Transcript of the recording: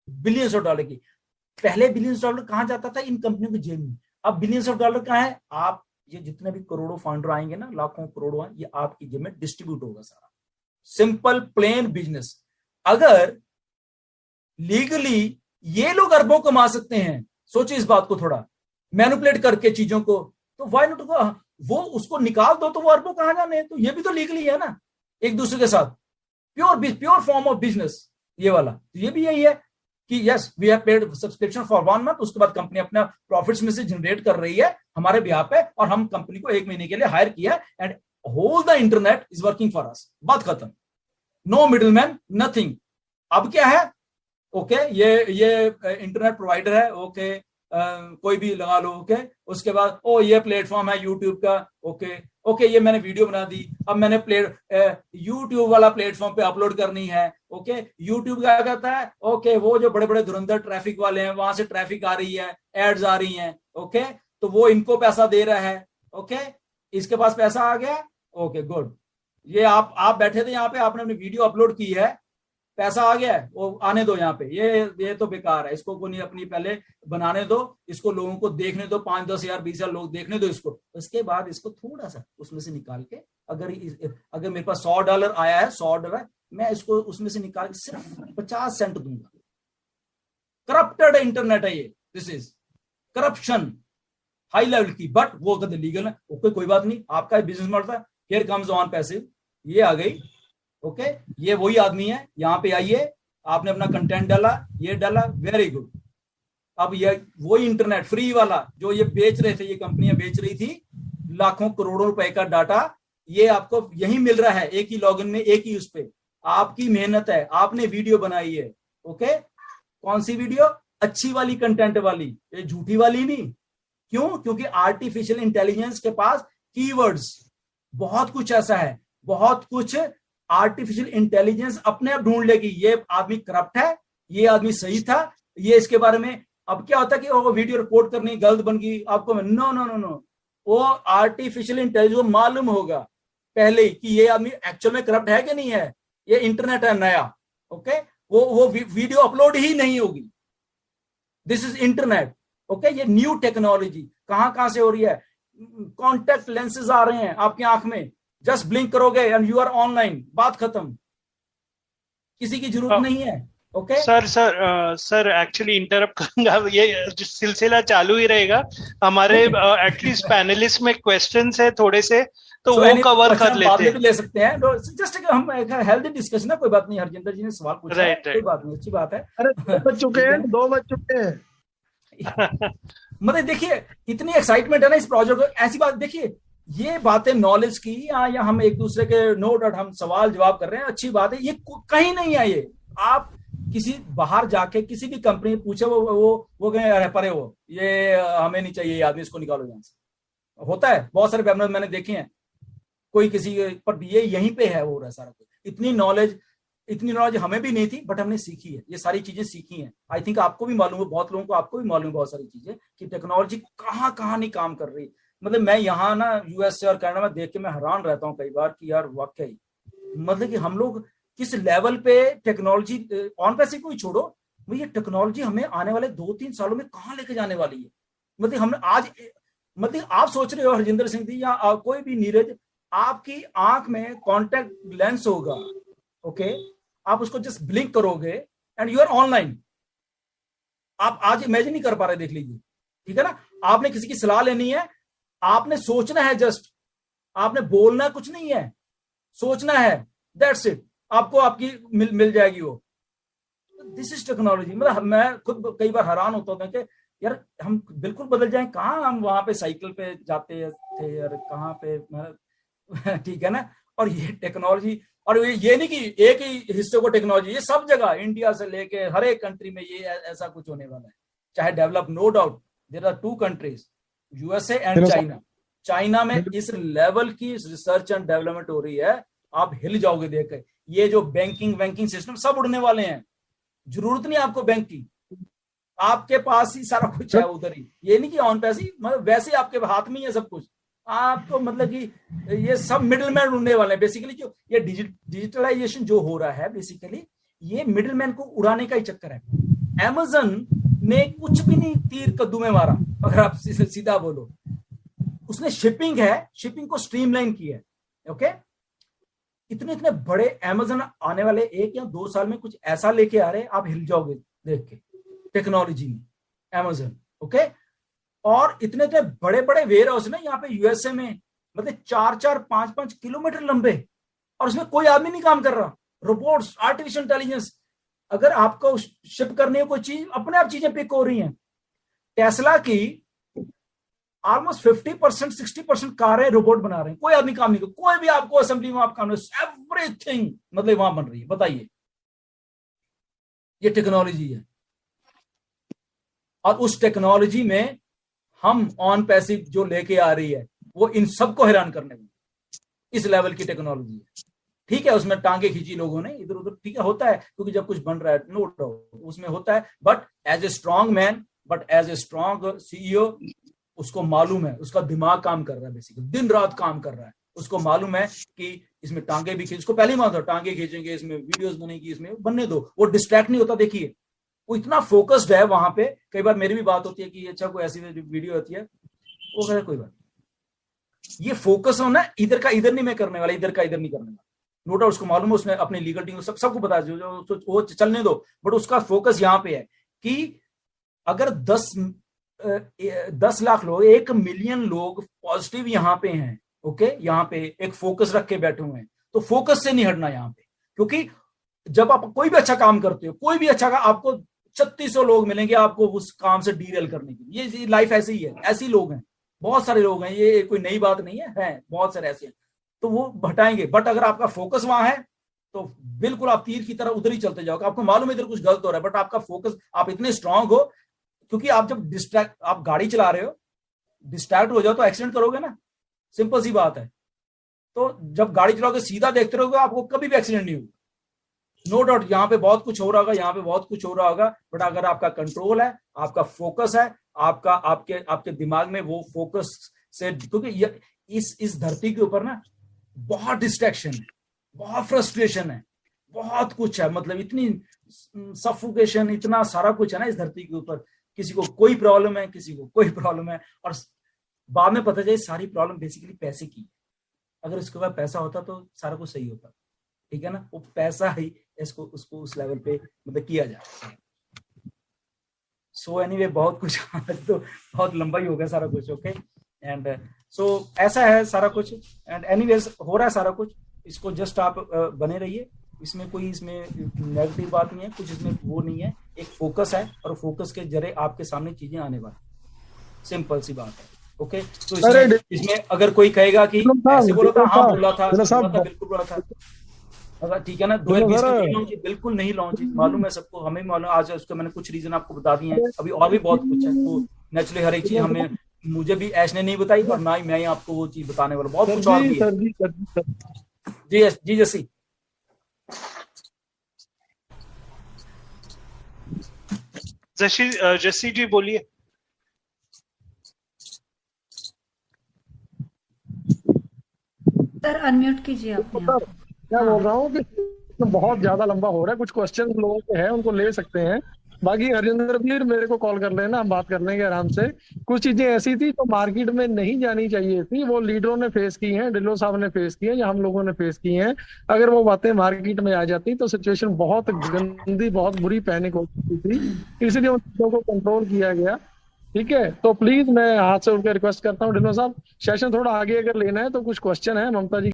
Billions of dollar की। पहले billions dollar कहां जाता था? इन कंपनियों की जेब में। अब बिलियंस ऑफ डॉलर कहां है? आप ये जितने भी करोड़ों फाउंडर आएंगे ना, लाखों करोड़ों, ये आपकी जेब में डिस्ट्रीब्यूट होगा सारा। Simple plain business. अगर लीगली ये लोग अरबों कमा सकते हैं, सोचिए इस बात को थोड़ा, मैनिपुलेट करके चीजों को, तो वाई नॉट वो उसको निकाल दो, तो वो अरबों कहां जाने? तो ये भी तो लीगली है ना, एक दूसरे के साथ, प्योर फॉर्म ऑफ बिजनेस ये वाला। तो ये भी यही है कि yes we have paid subscription for 1 month, उसके बाद कंपनी अपना प्रॉफिट्स में से जनरेट कर रही है हमारे बिहाफ पे, और हम कंपनी को 1 महीने के लिए हायर किया, and whole the internet is working for us. बात खत्म, नो मिडिलमैन, नथिंग। अब क्या है? ओके, ये इंटरनेट प्रोवाइडर है, ओके, कोई भी लगा लो, ओके। उसके बाद ये प्लेटफॉर्म है यूट्यूब का, ओके, ये मैंने वीडियो बना दी, अब मैंने यूट्यूब वाला प्लेटफॉर्म पे अपलोड करनी है, ओके। यूट्यूब क्या कहता है? ओके, वो जो बड़े बड़े धुरंधर ट्रैफिक वाले हैं, वहां से ट्रैफिक आ रही है, एड्स आ रही हैं, ओके, तो वो इनको पैसा दे रहा है, ओके, इसके पास पैसा आ गया, ओके गुड। ये आप बैठे थे यहाँ पे, आपने अपनी वीडियो अपलोड की है, पैसा आ गया है, वो आने दो यहाँ पे, ये तो बेकार है, इसको कोई नहीं, अपनी पहले बनाने दो, इसको लोगों को देखने दो, 5-10 हजार 20 हजार लोग देखने दो इसको, उसके बाद इसको थोड़ा सा उसमें से निकाल के, अगर मेरे पास $100 आया है, $100, मैं इसको उसमें से निकाल के सिर्फ 50 सेंट दूंगा। करप्टेड इंटरनेट है ये, this is corruption high level की, बट वो कहते लीगल है, ओके कोई बात नहीं, आपका बिजनेस मॉडल था, हियर कम्स ऑन पैसिव, ये आ गई, ओके, ये वही आदमी है, यहां पे आइए, आपने अपना कंटेंट डाला, ये डाला, वेरी गुड। अब ये वही इंटरनेट फ्री वाला जो ये बेच रहे थे, ये कंपनियां बेच रही थी, लाखों करोड़ों रुपए का डाटा, ये आपको यही मिल रहा है, एक ही लॉगिन में, एक ही उस पे, आपकी मेहनत है, आपने वीडियो बनाई है, ओके। कौन सी वीडियो? अच्छी वाली, कंटेंट वाली, ये झूठी वाली नहीं। क्यों? क्योंकि आर्टिफिशियल इंटेलिजेंस के पास कीवर्ड्स बहुत कुछ ऐसा है, बहुत कुछ आर्टिफिशियल इंटेलिजेंस अपने आप ढूंढ लेगी, ये आदमी करप्ट है, ये आदमी सही था, ये इसके बारे में। अब क्या होता है कि वो वीडियो रिपोर्ट करनी गलत बन गई, आपको नो नो नो नो, वो आर्टिफिशियल इंटेलिजेंस मालूम होगा पहले ही कि ये आदमी एक्चुअल में करप्ट है कि नहीं है, ये इंटरनेट है नया, ओके, वो वीडियो अपलोड ही नहीं होगी। This is internet, okay. ये न्यू टेक्नोलॉजी कहां से हो रही है? कॉन्टेक्ट लेंसेज आ रहे हैं आपकी आंख में, जस्ट ब्लिंक करोगे एंड यू आर ऑनलाइन, बात खत्म, किसी की जरूरत नहीं है, ओके। सर एक्चुअली इंटरप्ट करूंगा, ये सिलसिला चालू ही रहेगा, हमारे एटलीस्ट पैनलिस्ट में क्वेश्चंस है थोड़े से, तो वो कवर कर लेते हैं, ले सकते हैं, जस्ट हम हेल्दी डिस्कशन है, कोई बात नहीं, हरजिंदर जी ने सवाल पूछा है, कोई बात नहीं, अच्छी बात है। अरे 2 बज चुके हैं मतलब देखिए इतनी एक्साइटमेंट है ना इस प्रोजेक्ट को, ऐसी बात देखिए, ये बातें नॉलेज की, या हम एक दूसरे के नो डाउट हम सवाल जवाब कर रहे हैं, अच्छी बात है, ये कहीं नहीं है। ये आप किसी बाहर जाके किसी भी कंपनी पूछे, वो कहें परे हो, ये हमें नहीं चाहिए, आदमी इसको निकालो यहां से। होता है, बहुत सारे वेबिनार मैंने देखे हैं, कोई किसी पर ये यहीं पे है, हो रहा है सारा कुछ। इतनी नॉलेज हमें भी नहीं थी, बट हमने सीखी है, ये सारी चीजें सीखी हैं। आई थिंक आपको भी मालूम है, बहुत लोगों को आपको भी मालूम है बहुत सारी चीजें, कि टेक्नोलॉजी कहाँ नहीं काम कर रही। मतलब मैं यहाँ ना यूएस से और कनाडा में देख के मैं हैरान रहता हूँ कई बार कि यार वाकई, मतलब कि हम लोग किस लेवल पे टेक्नोलॉजी, ऑन पैसे को ही छोड़ो, ये टेक्नोलॉजी हमें आने वाले 2-3 सालों में कहाँ लेके जाने वाली है। मतलब हमने आज, मतलब आप सोच रहे हो हरजिंदर सिंह जी या कोई भी नीरज, आपकी आंख में कॉन्टेक्ट लेंस होगा, ओके, आप उसको जस्ट ब्लिंक करोगे एंड यू आर ऑनलाइन। आप आज इमेजिन नहीं कर पा रहे, देख लीजिए, ठीक है ना। आपने किसी की सलाह लेनी है, आपने सोचना है, जस्ट आपने बोलना कुछ नहीं है, सोचना है, दैट्स इट, आपको आपकी मिल जाएगी वो। This is technology. मतलब मैं खुद कई बार हैरान होता हूँ कि यार हम बिल्कुल बदल जाएं, कहाँ हम वहां पे साइकिल पे जाते थे यार, कहाँ पे ठीक है ना। और ये टेक्नोलॉजी, और ये नहीं कि एक ही हिस्से को टेक्नोलॉजी, ये सब जगह, इंडिया से लेके हर एक कंट्री में ये ऐसा कुछ होने वाला है, चाहे develop, no doubt there are 2 countries, USA and China. China में इस लेवल की रिसर्च एंड डेवलपमेंट हो रही है, आप हिल जाओगे देख के। ये जो बैंकिंग सिस्टम सब उड़ने वाले हैं, जरूरत नहीं आपको बैंक की, आपके पास ही सारा कुछ है उधर ही। ये नहीं कि ऑन पैसे, मतलब वैसे आपके हाथ में ही है सब कुछ आपको, मतलब कि ये सब मिडिलमैन उड़ने वाले हैं बेसिकली। जो ये डिजिटलाइजेशन जो हो रहा है बेसिकली, ये मिडिलमैन को उड़ाने का ही चक्कर है। Amazon ने कुछ भी नहीं तीर कद्दू में मारा, अगर आप सीधा बोलो। उसने शिपिंग को स्ट्रीमलाइन किया है। ओके, इतने इतने बड़े Amazon आने वाले 1 या 2 साल में कुछ ऐसा लेके आ रहे हैं, आप हिल जाओगे देख के टेक्नोलॉजी में Amazon। ओके, और इतने इतने बड़े बड़े वेयर हाउस ना यहाँ पे यूएसए में, मतलब 4-4, 5-5 किलोमीटर लंबे, और उसमें कोई आदमी नहीं काम कर रहा। रोबोट्स, आर्टिफिशियल इंटेलिजेंस, अगर आपको शिप करनी है कोई चीज, अपने आप चीजें पिक हो रही हैं। टेस्ला की ऑलमोस्ट 50%, 60% कारें रोबोट बना रहे हैं, कोई आदमी काम नहीं कर, कोई भी आपको असेंबली में आप काम नहीं, एवरीथिंग मतलब वहां बन रही है। बताइए, ये टेक्नोलॉजी है। और उस टेक्नोलॉजी में हम ऑन पैसिव जो लेके आ रही है, वो इन सबको हैरान करने में, इस लेवल की टेक्नोलॉजी है। ठीक है, उसमें टांगे खींची लोगों ने इधर उधर, ठीक है, होता है, क्योंकि जब कुछ बन रहा है, नो डाउट उसमें होता है। But as a strong man, but as a strong CEO, उसको मालूम है, उसका दिमाग काम कर रहा है, बेसिकली दिन रात काम कर रहा है। उसको मालूम है कि इसमें टांगे भी खींच, उसको पहले ही मालूम था टांगे खींचेंगे, इसमें वीडियोस बनेगी, इसमें बनने दो, वो डिस्ट्रैक्ट नहीं होता। देखिए, वो इतना फोकस्ड है वहां पे। कई बार मेरी भी बात होती है कि अच्छा कोई ऐसी वीडियो होती है, वो कहता कोई बात, ये फोकस होना इधर का इधर नहीं मैं करने वाला, इधर का इधर नहीं करने वाला। नो डाउट उसको मालूम है, उसने अपनी लीगल टीम सबको बता जो वो चलने दो, बट उसका फोकस यहाँ पे है कि अगर 10 लाख लोग, 1 मिलियन लोग पॉजिटिव यहाँ पे हैं, ओके, यहाँ पे एक फोकस रख के बैठे हुए हैं, तो फोकस से नहीं हटना यहाँ पे। क्योंकि जब आप कोई भी अच्छा काम करते हो, कोई भी अच्छा काम, आपको 3600 लोग मिलेंगे आपको उस काम से डीरेल करने के लिए। ये लाइफ ऐसे ही है, ऐसे लोग हैं, बहुत सारे लोग हैं, ये कोई नई बात नहीं है बहुत सारे ऐसे हैं, तो वो भटाएंगे। बट अगर आपका फोकस वहां है तो बिल्कुल आप तीर की तरह उधर ही चलते जाओगे। आपको मालूम है इधर कुछ गलत हो रहा है, बट आपका फोकस, आप इतने स्ट्रांग हो, क्योंकि आप जब आप गाड़ी चला रहे हो, डिस्ट्रैक्ट हो जाओ तो एक्सीडेंट करोगे ना, सिंपल सी बात है। तो जब गाड़ी चलाओगे सीधा देखते रहोगे, आपको कभी भी एक्सीडेंट नहीं होगा। नो डाउट यहाँ पे बहुत कुछ हो रहा होगा, यहाँ पे बहुत कुछ हो रहा होगा, बट अगर आपका कंट्रोल है, आपका फोकस है, आपका आपके दिमाग में वो फोकस से, क्योंकि इस धरती के ऊपर ना बहुत डिस्ट्रैक्शन है, बहुत फ्रस्ट्रेशन है, बहुत कुछ है, मतलब इतनी सफोकेशन, इतना सारा कुछ है ना इस धरती के ऊपर। किसी को कोई प्रॉब्लम है, किसी को कोई प्रॉब्लम है, और बाद में पता चले सारी प्रॉब्लम बेसिकली पैसे की। अगर इसके बाद पैसा होता तो सारा कुछ सही होता, ठीक है ना। वो पैसा ही उसको उस लेवल पे मतलब किया जाए। सो एनीवे बहुत कुछ आज तो बहुत लंबा ही हो गया सारा कुछ। ओके, एंड सो ऐसा है सारा कुछ, एंड एनीवेज हो रहा है सारा कुछ। इसको जस्ट आप बने रहिए, इसमें कोई नेगेटिव बात नहीं है, कुछ इसमें वो नहीं है। एक फोकस है, और फोकस के जरिए आपके सामने चीजें आने वाली, सिंपल सी बात है। ओके, तो इसमें अगर कोई कहेगा कि ऐसे बोला था, हाँ बोला था, बिल्कुल बोला था, अगर ठीक है ना, 2020 में लॉन्च बिल्कुल नहीं लॉन्च, मालूम है सबको, हमें मालूम। आज उसका मैंने कुछ रीजन आपको बता दिए हैं, अभी और भी बहुत कुछ है। तो नेचुरली हर एक चीज हमें, मुझे भी ऐश ने नहीं बताई, और ना ही मैं आपको वो चीज बताने वाला, बहुत कुछ और भी है। जी जसी, जसी जी बोलिए। सर अनम्यूट कीजिए अपने आप। क्या बोल रहा हूँ कि बहुत ज्यादा लंबा हो रहा है, कुछ क्वेश्चन लोगों के हैं उनको ले सकते हैं, बाकी हरिंदर भी मेरे को कॉल कर लेना, हम बात कर लेंगे आराम से। कुछ चीजें ऐसी थी तो मार्केट में नहीं जानी चाहिए थी, वो लीडरों ने फेस की हैं, डिल्लो साहब ने फेस की हैं, या हम लोगों ने फेस की हैं। अगर वो बातें मार्केट में आ जाती तो सिचुएशन बहुत गंदी, बहुत बुरी पैनिक हो सकती थी, इसलिए उन चीजों को कंट्रोल किया गया। ठीक है, तो प्लीज मैं हाथ से उठकर रिक्वेस्ट करता हूँ डिल्लो साहब, सेशन थोड़ा आगे अगर लेना है तो कुछ क्वेश्चन है ममता जी